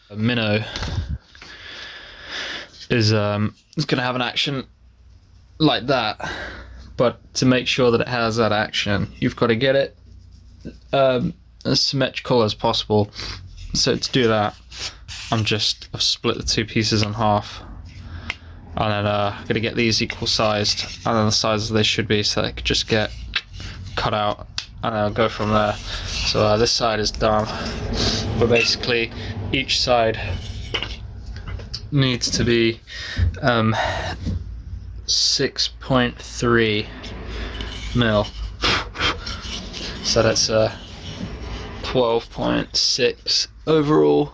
A minnow is going to have an action like that, but to make sure that it has that action, you've got to get it as symmetrical as possible. So to do that, I've split the two pieces in half, and then I'm going to get these equal sized, and then the sizes they should be, so they could just get cut out, and then I'll go from there. So this side is done, but basically each side needs to be 6.3 mil, so that's 12.6 overall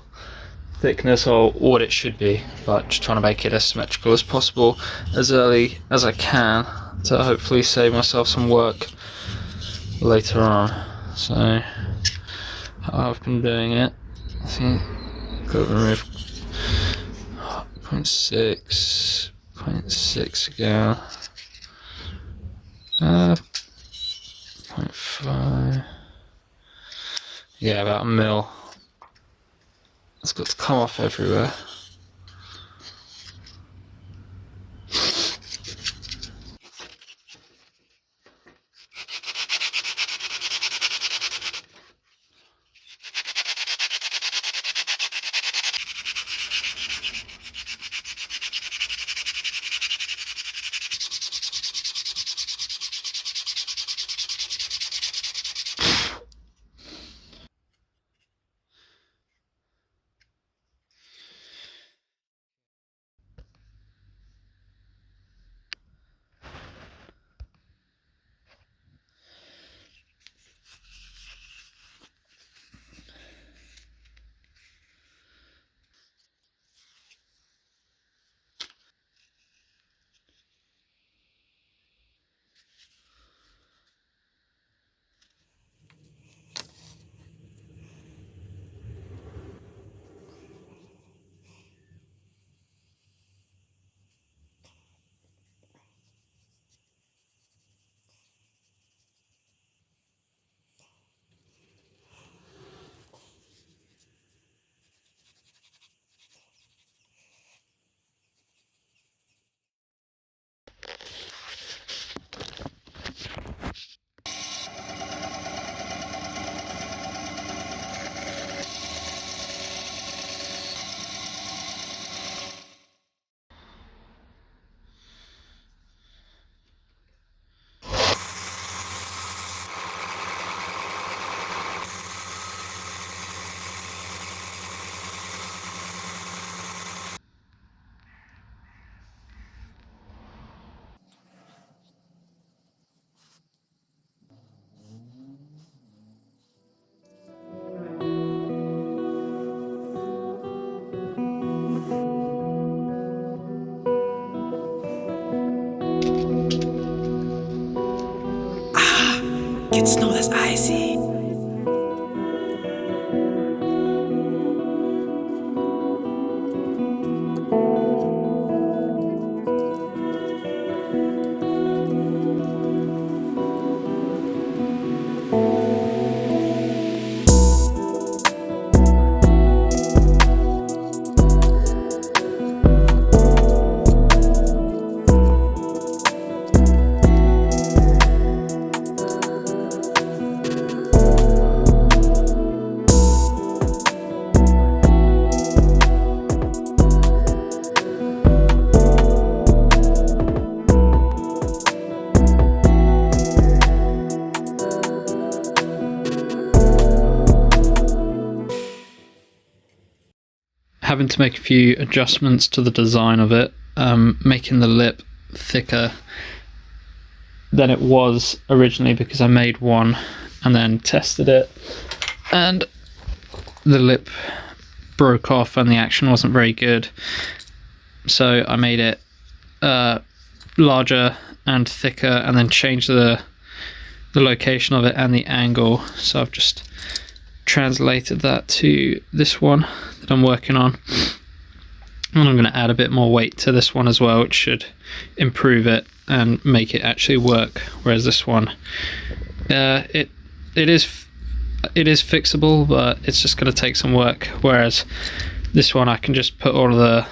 thickness, or what it should be, but just trying to make it as symmetrical as possible as early as I can to hopefully save myself some work later on. So I've been doing it. I think got to remove 0.6 again, 0.5, yeah, about a mil. It's got to come off everywhere. Get snow that's icy. Having to make a few adjustments to the design of it, making the lip thicker than it was originally, because I made one and then tested it and the lip broke off and the action wasn't very good, so I made it larger and thicker, and then changed the location of it and the angle. So I've just translated that to this one that I'm working on, and I'm going to add a bit more weight to this one as well, which should improve it and make it actually work. Whereas this one, it is fixable, but it's just going to take some work. Whereas This one I can just put all of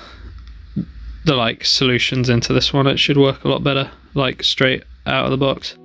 the like solutions into this one. It should work a lot better, like straight out of the box.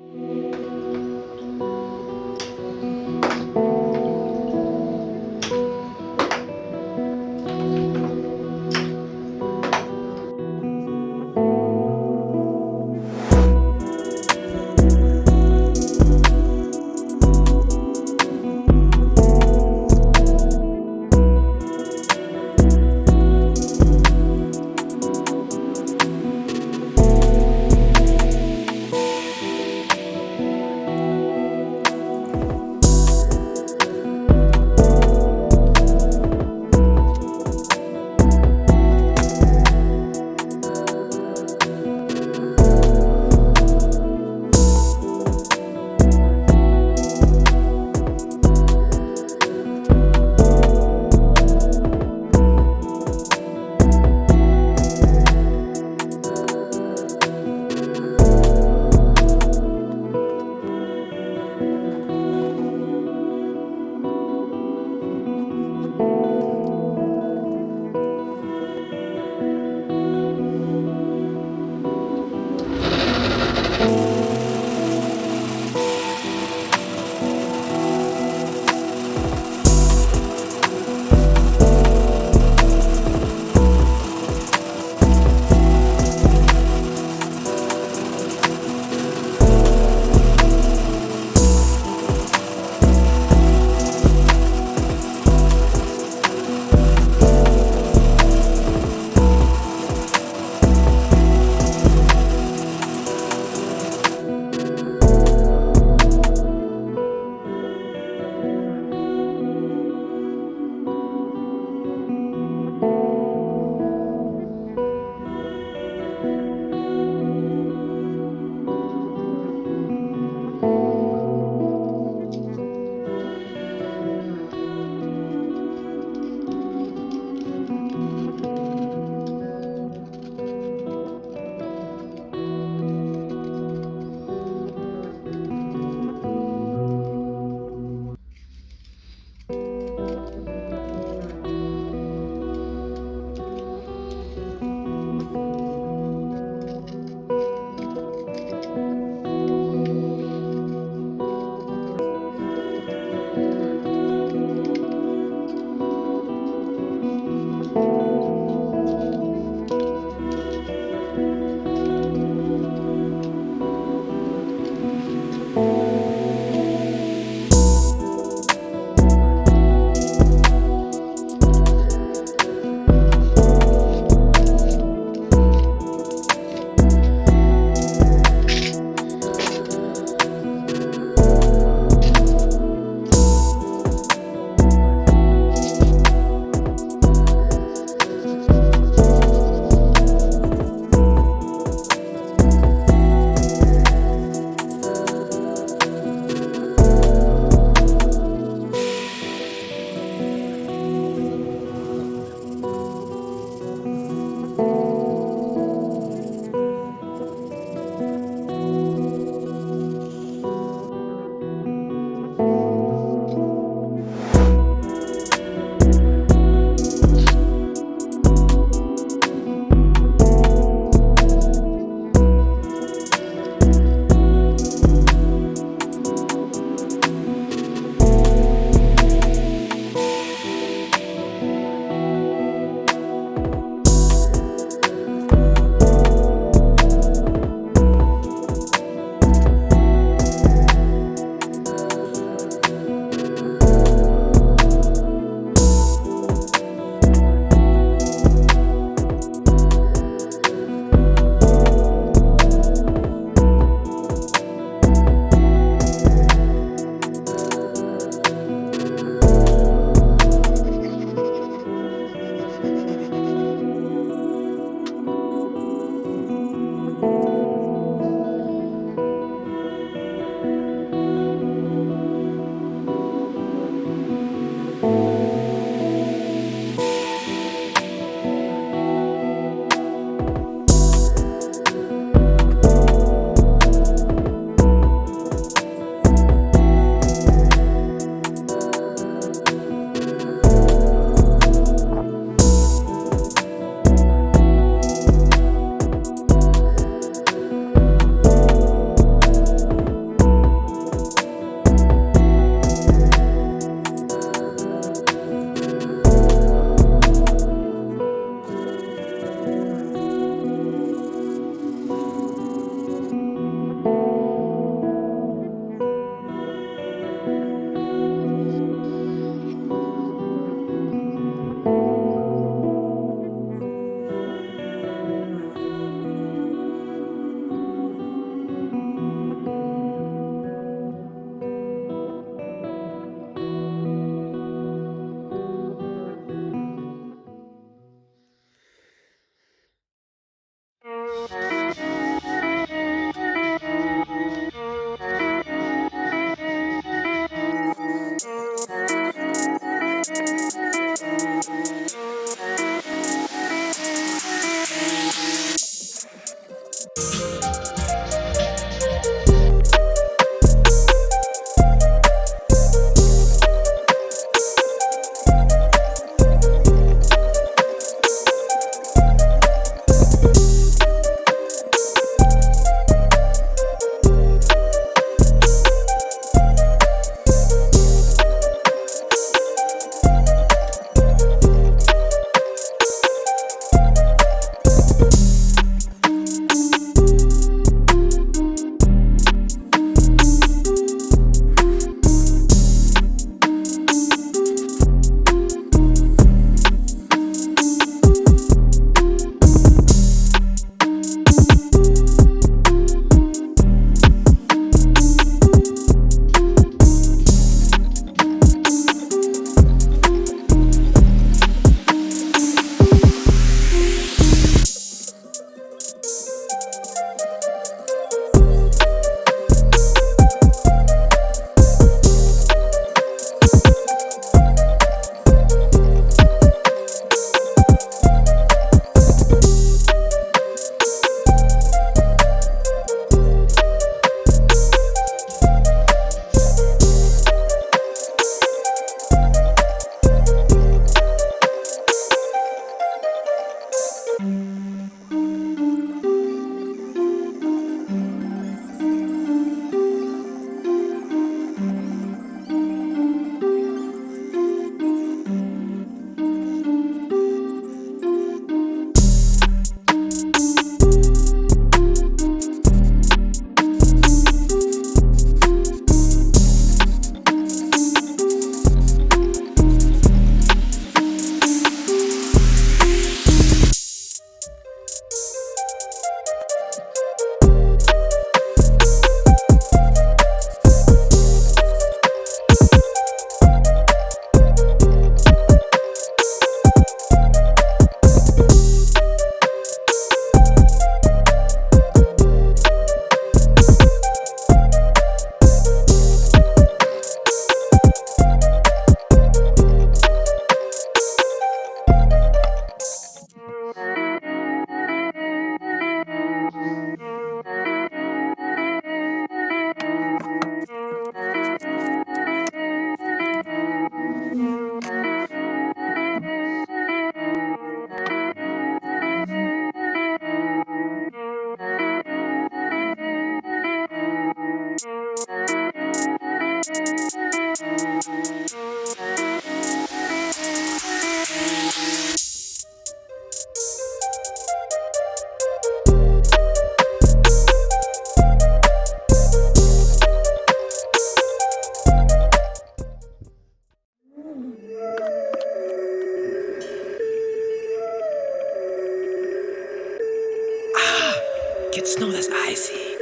that snow, that's icy.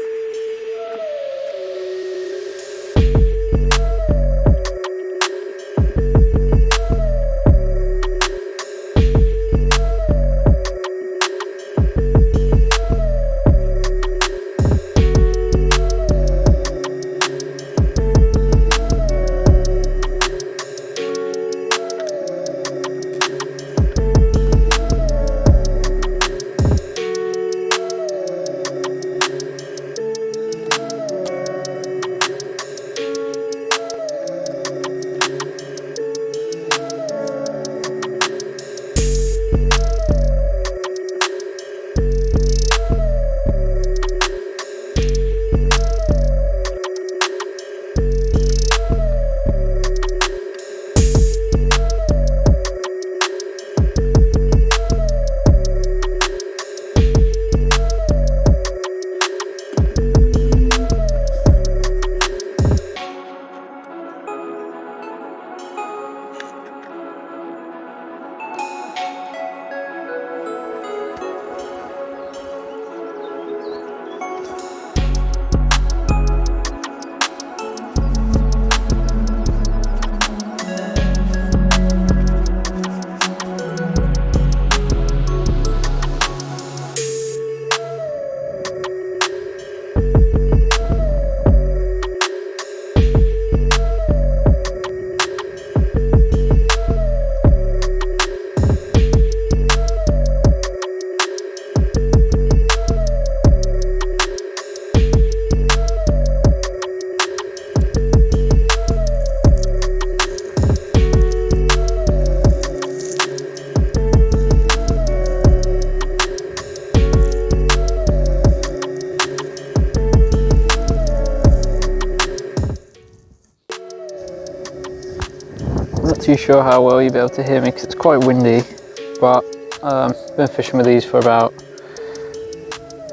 Not too sure how well you'll be able to hear me because it's quite windy, but been fishing with these for about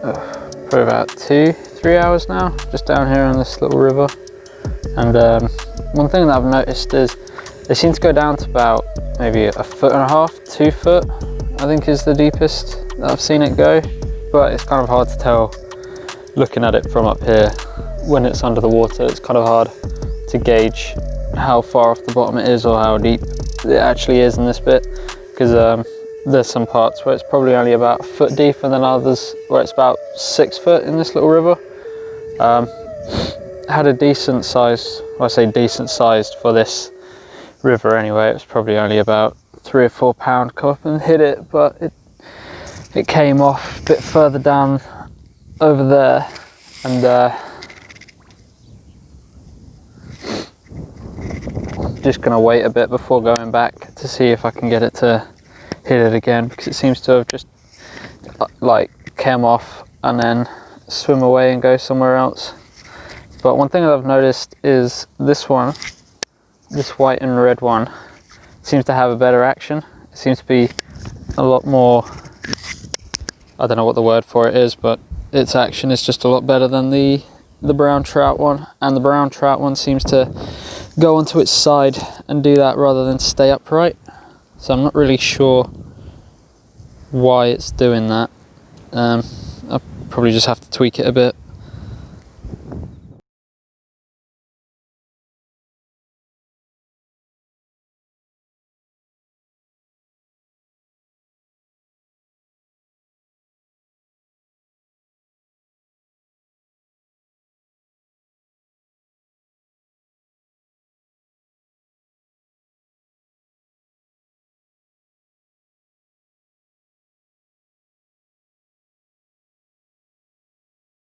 probably about 2-3 hours now, just down here on this little river. And one thing that I've noticed is they seem to go down to about maybe 1.5 feet, 2 foot, I think is the deepest that I've seen it go, but it's kind of hard to tell looking at it from up here. When it's under the water, it's kind of hard to gauge how far off the bottom it is or how deep it actually is in this bit, because there's some parts where it's probably only about 1 foot deep, and then others where it's about 6 foot in this little river. Had a decent size, well, I say decent sized for this river anyway. It was probably only about 3 or 4 pound. Come up and hit it, but it came off a bit further down over there, and just gonna wait a bit before going back to see if I can get it to hit it again, because it seems to have just like came off and then swim away and go somewhere else. But one thing that I've noticed is this one, this white and red one, seems to have a better action. It seems to be a lot more, I don't know what the word for it is, but its action is just a lot better than the brown trout one. And the brown trout one seems to go onto its side and do that rather than stay upright. So I'm not really sure why it's doing that. I'll probably just have to tweak it a bit.